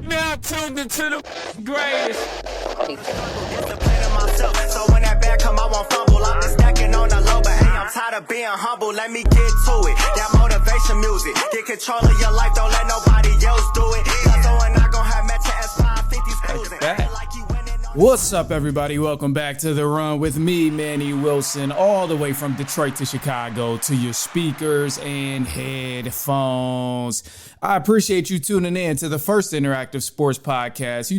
now tuned into the greatest. So when that bag come, I won't fumble. I'm just stacking on the low, but hey, I'm tired of being humble. Let me get to it. That motivation music. Get control of your life, don't let nobody else do it. Cause when I gon' have Metro S550s cruising. What's up, everybody? Welcome back to The Run with me, Manny Wilson, all the way from Detroit to Chicago to your speakers and headphones. I appreciate you tuning in to the first interactive sports podcast,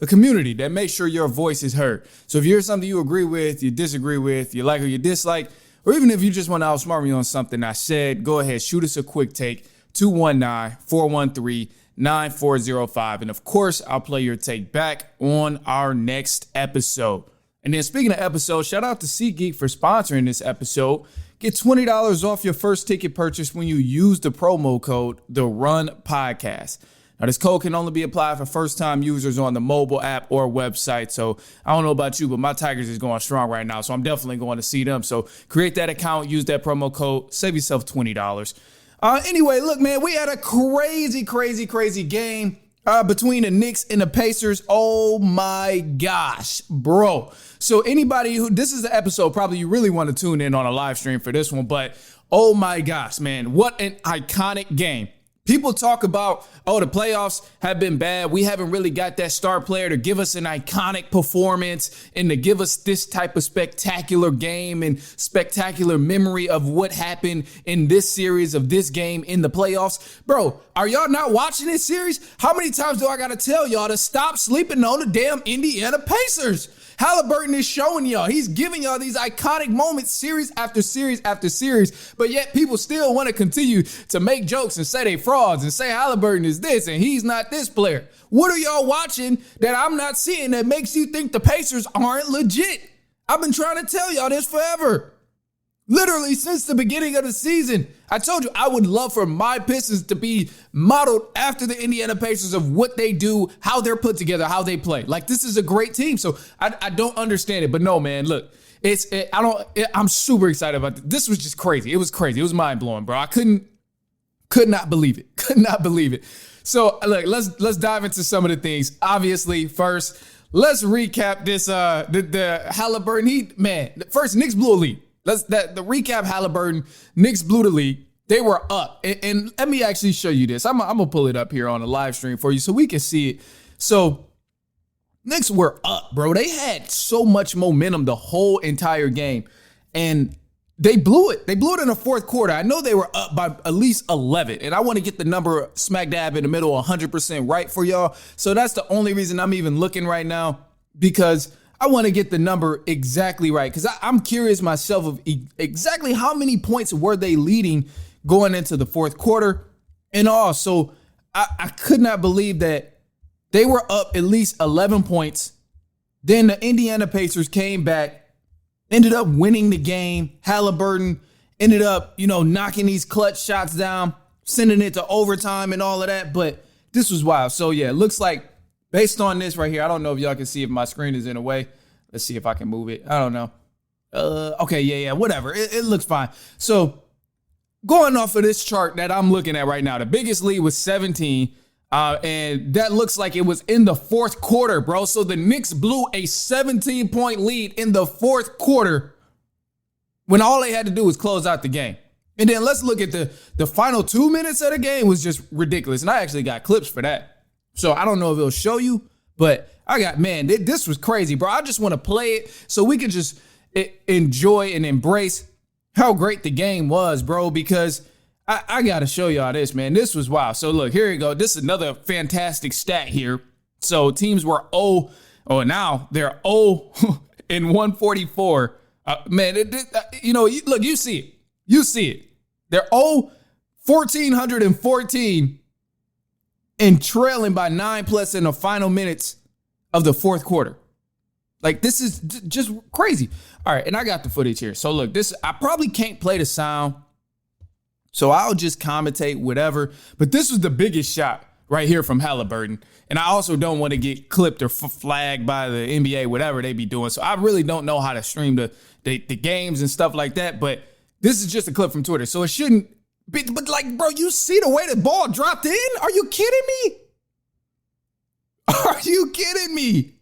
a community that makes sure your voice is heard. So if you're something you agree with, you disagree with, you like or you dislike, or even if you just want to outsmart me on something I said, go ahead, shoot us a quick take, 219-413-9405. And of course, I'll play your take back on our next episode. And then speaking of episodes, shout out to SeatGeek for sponsoring this episode. Get $20 off your first ticket purchase when you use the promo code The Run Podcast. Now, this code can only be applied for first-time users on the mobile app or website. So I don't know about you, but my Tigers is going strong right now. So I'm definitely going to see them. So create that account, use that promo code, save yourself $20. Anyway, look, man, we had a crazy game between the Knicks and the Pacers. Oh, my gosh, bro. So anybody this is the episode, probably you really want to tune in on a live stream for this one. But, oh, my gosh, man, what an iconic game. People talk about, the playoffs have been bad. We haven't really got that star player to give us an iconic performance and to give us this type of spectacular game and spectacular memory of what happened in this series of this game in the playoffs. Bro, are y'all not watching this series? How many times do I got to tell y'all to stop sleeping on the damn Indiana Pacers? Haliburton is showing y'all. He's giving y'all these iconic moments series after series after series, but yet people still want to continue to make jokes and say they frauds and say Haliburton is this and he's not this player. What are y'all watching that I'm not seeing that makes you think the Pacers aren't legit? I've been trying to tell y'all this forever. Literally since the beginning of the season. I told you I would love for my Pistons to be modeled after the Indiana Pacers of what they do, how they're put together, how they play. Like, this is a great team. So I don't understand it. But no, man, look, I'm super excited about this. This was just crazy. It was crazy. It was mind blowing, bro. I could not believe it. Could not believe it. So look, let's dive into some of the things. Obviously, first, let's recap this. The Haliburton. First, Knicks blew a lead. The recap Haliburton, Knicks blew the lead. They were up. And let me actually show you this. I'm going to pull it up here on the live stream for you so we can see it. So Knicks were up, bro. They had so much momentum the whole entire game. And they blew it. They blew it in the fourth quarter. I know they were up by at least 11. And I want to get the number smack dab in the middle 100% right for y'all. So that's the only reason I'm even looking right now, because I want to get the number exactly right, because I'm curious myself of exactly how many points were they leading going into the fourth quarter and all. So I could not believe that they were up at least 11 points. Then the Indiana Pacers came back, ended up winning the game. Haliburton ended up, knocking these clutch shots down, sending it to overtime and all of that. But this was wild. So, yeah, it looks like, based on this right here, I don't know if y'all can see if my screen is in a way. Let's see if I can move it. I don't know. Okay, yeah, whatever. It looks fine. So going off of this chart that I'm looking at right now, the biggest lead was 17. And that looks like it was in the fourth quarter, bro. So the Knicks blew a 17-point lead in the fourth quarter when all they had to do was close out the game. And then let's look at the final 2 minutes of the game was just ridiculous. And I actually got clips for that. So I don't know if it'll show you, but this was crazy, bro. I just want to play it so we can just enjoy and embrace how great the game was, bro, because I got to show y'all this, man. This was wild. So look, here you go. This is another fantastic stat here. So teams were now they're 0 in 144. Man, look, you see it. You see it. They're 1,414. And trailing by 9+ in the final minutes of the fourth quarter. Like, this is just crazy. All right, and I got the footage here. So look, I probably can't play the sound, so I'll just commentate whatever. But this was the biggest shot right here from Haliburton. And I also don't want to get clipped or flagged by the NBA, whatever they be doing. So I really don't know how to stream the games and stuff like that. But this is just a clip from Twitter, so it shouldn't. But like, bro, you see the way the ball dropped in? Are you kidding me? Are you kidding me?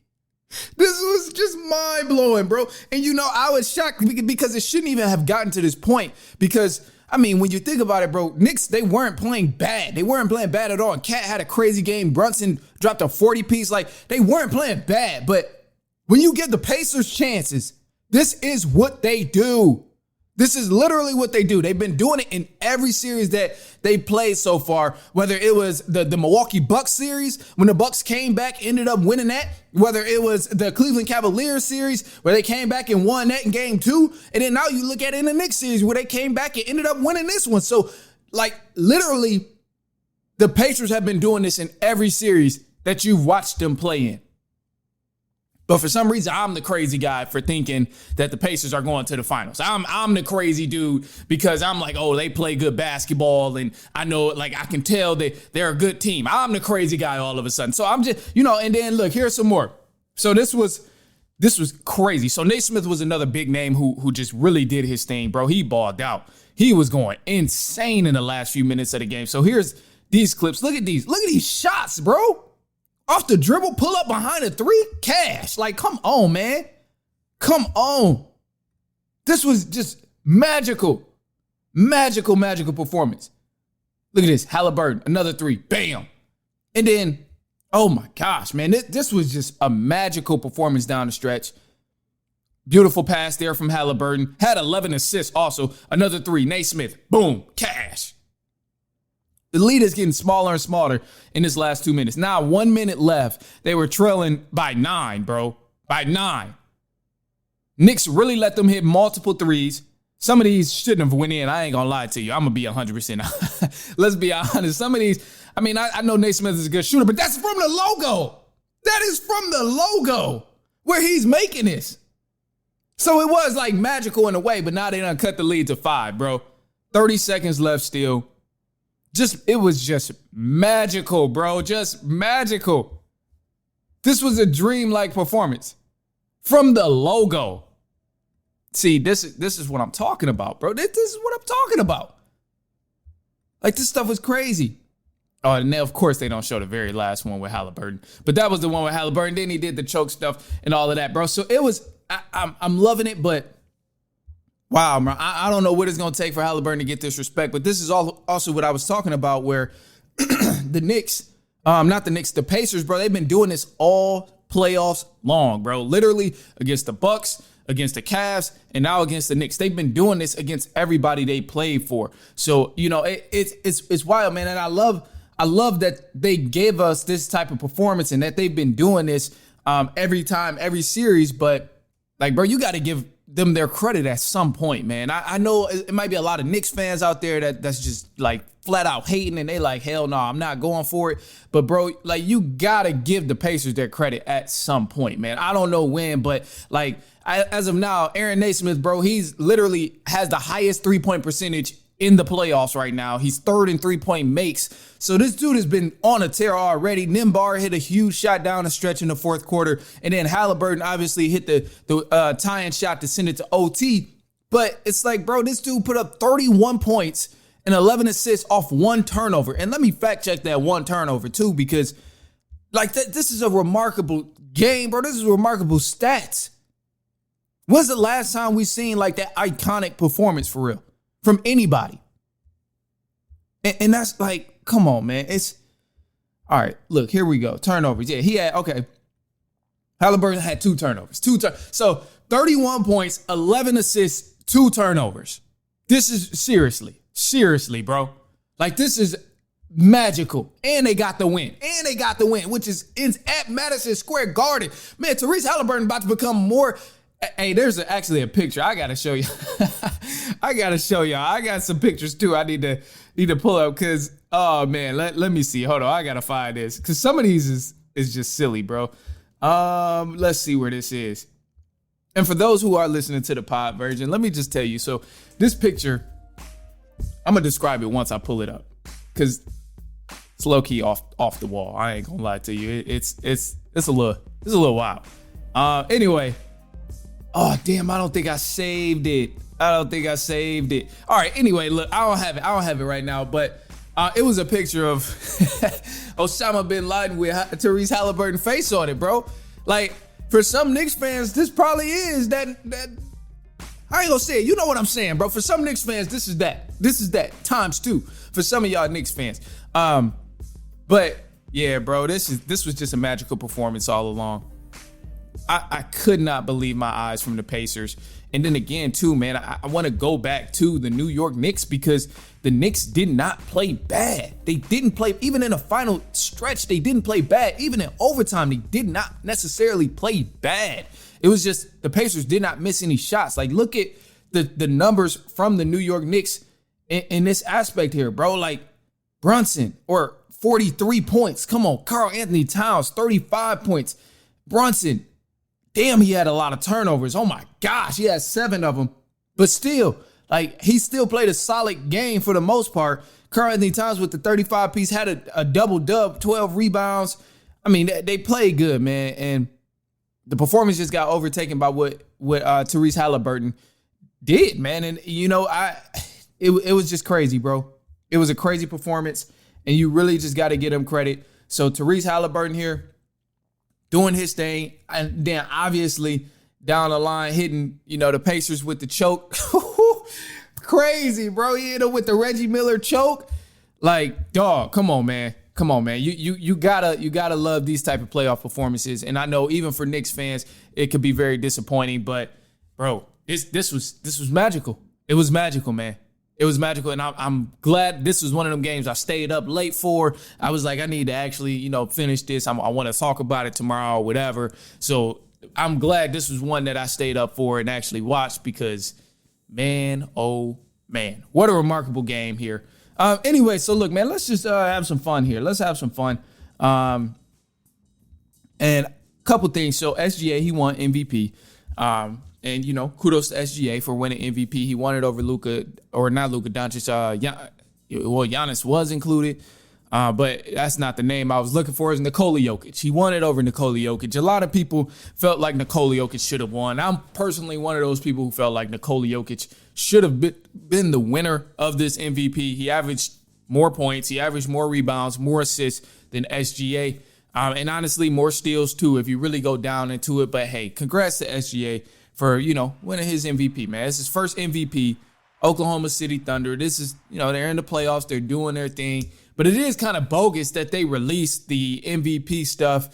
This was just mind-blowing, bro. And I was shocked because it shouldn't even have gotten to this point because, I mean, when you think about it, bro, Knicks, they weren't playing bad. They weren't playing bad at all. And Cat had a crazy game. Brunson dropped a 40-piece. Like, they weren't playing bad. But when you give the Pacers chances, this is what they do. This is literally what they do. They've been doing it in every series that they played so far, whether it was the Milwaukee Bucks series, when the Bucks came back, ended up winning that, whether it was the Cleveland Cavaliers series, where they came back and won that in game 2, and then now you look at it in the Knicks series, where they came back and ended up winning this one. So, like, literally, the Pacers have been doing this in every series that you've watched them play in. But for some reason, I'm the crazy guy for thinking that the Pacers are going to the finals. I'm the crazy dude because I'm like, oh, they play good basketball. And I know, like, I can tell that they're a good team. I'm the crazy guy all of a sudden. So I'm just, and then look, here's some more. So this was crazy. So Naismith was another big name who just really did his thing, bro. He balled out. He was going insane in the last few minutes of the game. So here's these clips. Look at these. Look at these shots, bro. Off the dribble, pull up behind a 3, cash. Like, come on, man. Come on. This was just magical. Magical performance. Look at this. Haliburton, another 3. Bam. And then, oh my gosh, man. This was just a magical performance down the stretch. Beautiful pass there from Haliburton. Had 11 assists also. Another 3. Naismith. Boom. Cash. The lead is getting smaller and smaller in this last 2 minutes. Now, 1 minute left. They were trailing by 9, bro. By 9. Knicks really let them hit multiple threes. Some of these shouldn't have went in. I ain't going to lie to you. I'm going to be 100%. Let's be honest. Some of these, I mean, I know Naismith is a good shooter, but that's from the logo. That is from the logo where he's making this. So it was like magical in a way, but now they done cut the lead to 5, bro. 30 seconds left still. It was just magical, bro. Just magical. This was a dream-like performance from the logo. See, this is what I'm talking about, bro. This is what I'm talking about. Like, this stuff was crazy. Oh, and then, of course, they don't show the very last one with Haliburton. But that was the one with Haliburton. Then he did the choke stuff and all of that, bro. So it was, I'm loving it, but wow, bro, I don't know what it's going to take for Haliburton to get this respect, but this is also what I was talking about where the Knicks, the Pacers, bro, they've been doing this all playoffs long, bro. Literally against the Bucks, against the Cavs, and now against the Knicks. They've been doing this against everybody they played for. So, it's wild, man, and I love that they gave us this type of performance and that they've been doing this every time, every series, but, like, bro, you got to give them their credit at some point, man. I know it might be a lot of Knicks fans out there that's just like flat out hating and they like, hell no, I'm not going for it. But bro, like, you gotta give the Pacers their credit at some point, man. I don't know when, but like, as of now, Aaron Naismith, bro, he's literally has the highest 3-point percentage in the playoffs right now. He's 3rd in 3-point makes. So this dude has been on a tear already. Nimbar hit a huge shot down the stretch in the 4th quarter. And then Haliburton obviously hit the tying shot to send it to OT. But it's like, bro, this dude put up 31 points and 11 assists off 1 turnover. And let me fact check that 1 turnover too, because like this is a remarkable game, bro. This is remarkable stats. When's the last time we seen like that iconic performance for real from anybody? And that's like, come on, man. It's all right. Look, here we go. Turnovers. Yeah, he had, okay. Haliburton had 2 turnovers. So 31 points, 11 assists, 2 turnovers. This is seriously, bro. Like, this is magical. And they got the win. Which is at Madison Square Garden. Man, Tyrese Haliburton about to become more. Hey, there's actually a picture. I gotta show you. I got some pictures too. I need to pull up because, oh man, let me see. Hold on, I gotta find this because some of these is just silly, bro. Let's see where this is. And for those who are listening to the pod version, let me just tell you. So this picture, I'm gonna describe it once I pull it up because it's low key off the wall. I ain't gonna lie to you. It's a little wild. Anyway. Oh, damn, I don't think I saved it. All right, anyway, look, I don't have it right now, but It was a picture of Osama bin Laden with Therese Haliburton face on it, bro. Like, for some Knicks fans, this probably is that. I ain't gonna say it. You know what I'm saying, bro. For some Knicks fans, this is that. This is that times 2 for some of y'all Knicks fans. But yeah, bro, this was just a magical performance all along. I could not believe my eyes from the Pacers. And then again, too, man, I want to go back to the New York Knicks because the Knicks did not play bad. They didn't play, even in the final stretch, they didn't play bad. Even in overtime, they did not necessarily play bad. It was just the Pacers did not miss any shots. Like, look at the numbers from the New York Knicks in this aspect here, bro. Like, Brunson, or 43 points. Come on, Karl Anthony Towns, 35 points. Brunson, damn, he had a lot of turnovers. Oh my gosh, he had 7 of them. But still, like, he still played a solid game for the most part. Karl Anthony Towns with the 35 piece had a double-dub, 12 rebounds. I mean, they played good, man. And the performance just got overtaken by what Therese Haliburton did, man. And, you know, it was just crazy, bro. It was a crazy performance, and you really just got to give him credit. So Therese Haliburton here doing his thing, and then obviously down the line hitting, you know, the Pacers with the choke. Crazy, bro. You know, with the Reggie Miller choke. Like, dog, come on, man. Come on, man. You gotta love these type of playoff performances. And I know even for Knicks fans, it could be very disappointing. But, bro, this was magical. It was magical, man. It was magical, and I'm glad this was one of them games I stayed up late for. I was like, I need to actually, you know, finish this. I want to talk about it tomorrow or whatever. So I'm glad this was one that I stayed up for and actually watched because, man, oh, man, what a remarkable game here. Anyway, so look, man, let's just have some fun here. Let's have some fun. And a couple things. So SGA, he won MVP. And, you know, kudos to SGA for winning MVP. He won it over Luka, or not Luka Doncic. Giannis was included, but that's not the name I was looking for. Is Nikola Jokic. He won it over Nikola Jokic. A lot of people felt like Nikola Jokic should have won. I'm personally one of those people who felt like Nikola Jokic should have been the winner of this MVP. He averaged more points. He averaged more rebounds, more assists than SGA. And honestly, more steals, too, if you really go down into it. But, hey, congrats to SGA for, you know, winning his MVP, man. It's his first MVP, Oklahoma City Thunder. This is, you know, they're in the playoffs. They're doing their thing. But it is kind of bogus that they released the MVP stuff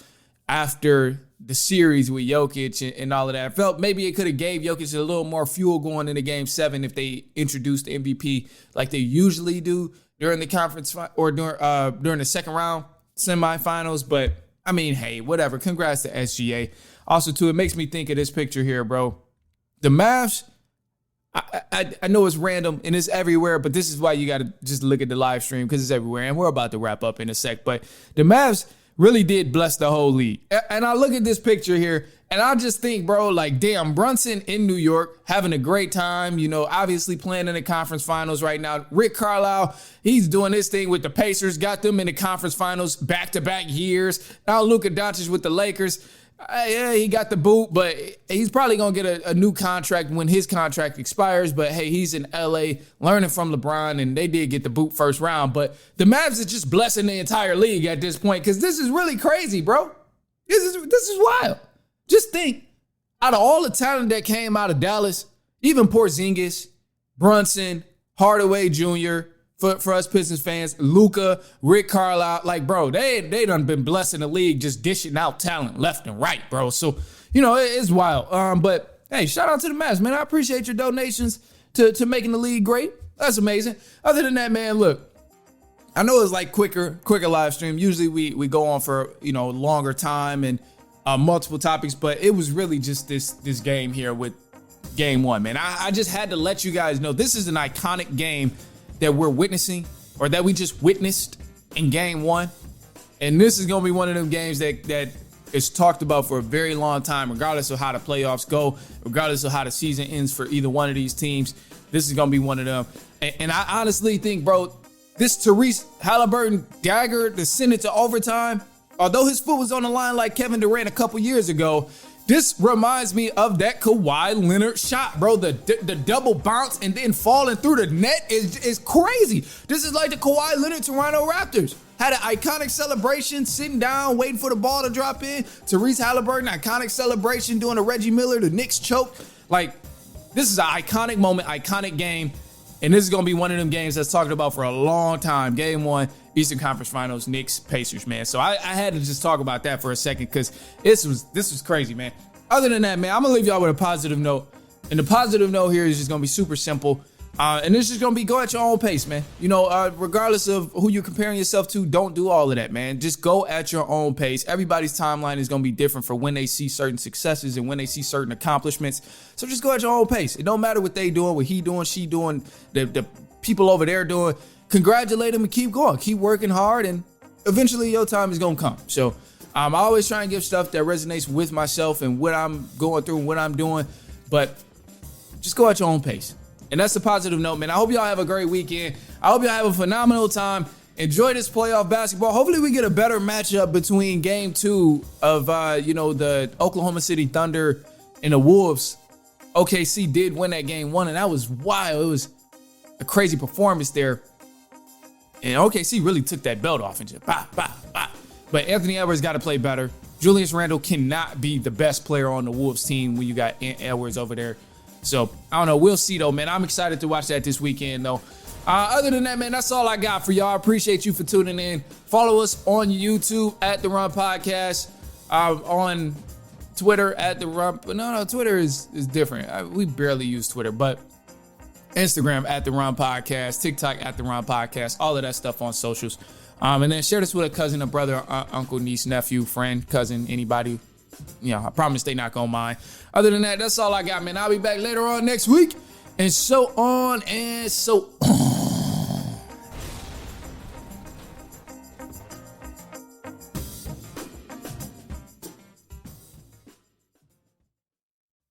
after the series with Jokic and all of that. I felt maybe it could have gave Jokic a little more fuel going into Game 7 if they introduced the MVP like they usually do during the conference or during the second round semifinals. But, I mean, hey, whatever. Congrats to SGA. Also, too, it makes me think of this picture here, bro. The Mavs, I know it's random and it's everywhere, but this is why you got to just look at the live stream because it's everywhere. And we're about to wrap up in a sec. But the Mavs really did bless the whole league. And I look at this picture here, and I just think, bro, like, damn, Brunson in New York, having a great time, you know, obviously playing in the conference finals right now. Rick Carlisle, he's doing this thing with the Pacers, got them in the conference finals back-to-back years. Now Luka Doncic with the Lakers. Yeah, he got the boot, but he's probably going to get a new contract when his contract expires. But, hey, he's in L.A. learning from LeBron, and they did get the boot first round. But the Mavs is just blessing the entire league at this point because this is really crazy, bro. This is wild. Just think, out of all the talent that came out of Dallas, even Porzingis, Brunson, Hardaway Jr., for us Pistons fans, Luka, Rick Carlisle, like, bro, they done been blessing the league just dishing out talent left and right, bro. So, you know, it's wild. But, hey, shout out to the Mavs, man. I appreciate your donations to making the league great. That's amazing. Other than that, man, look, I know it's like quicker live stream. Usually we go on for, you know, longer time and multiple topics, but it was really just this game here with Game 1, man. I just had to let you guys know this is an iconic game that we're witnessing, or that we just witnessed in Game 1. And this is going to be one of them games that is talked about for a very long time, regardless of how the playoffs go, regardless of how the season ends for either one of these teams. This is going to be one of them. And I honestly think, bro, this Therese Haliburton dagger to send it to overtime, although his foot was on the line like Kevin Durant a couple years ago, This reminds me of that Kawhi Leonard shot, bro. The double bounce and then falling through the net is crazy. This is like the Kawhi Leonard Toronto Raptors. Had an iconic celebration, sitting down, waiting for the ball to drop in. Therese Haliburton, iconic celebration, doing a Reggie Miller, the Knicks choke. Like, this is an iconic moment, iconic game. And this is going to be one of them games that's talked about for a long time. Game 1, Eastern Conference Finals, Knicks, Pacers, man. So I had to just talk about that for a second because this was crazy, man. Other than that, man, I'm going to leave y'all with a positive note. And the positive note here is just going to be super simple. And it's just going to be go at your own pace, man. You know, regardless of who you're comparing yourself to, don't do all of that, man. Just go at your own pace. Everybody's timeline is going to be different for when they see certain successes and when they see certain accomplishments. So just go at your own pace. It don't matter what they doing, what he doing, she doing, the people over there doing. Congratulate them and keep going. Keep working hard, and eventually your time is going to come. So I always try and give stuff that resonates with myself and what I'm going through and what I'm doing. But just go at your own pace. And that's a positive note, man. I hope y'all have a great weekend. I hope y'all have a phenomenal time. Enjoy this playoff basketball. Hopefully we get a better matchup between game 2 of, the Oklahoma City Thunder and the Wolves. OKC did win that game 1, and that was wild. It was a crazy performance there. And OKC really took that belt off and just But Anthony Edwards got to play better. Julius Randle cannot be the best player on the Wolves team when you got Edwards over there. So, I don't know. We'll see, though, man. I'm excited to watch that this weekend, though. Other than that, man, that's all I got for y'all. I appreciate you for tuning in. Follow us on YouTube at The Run Podcast. On Twitter at The Run. No, Twitter is different. We barely use Twitter, but Instagram at The Run Podcast. TikTok at The Run Podcast. All of that stuff on socials. And then share this with a cousin, a brother, uncle, niece, nephew, friend, cousin, anybody. I promise they not gonna mind. Other than that, that's all I got, man. I'll be back later on next week. And so on and so on.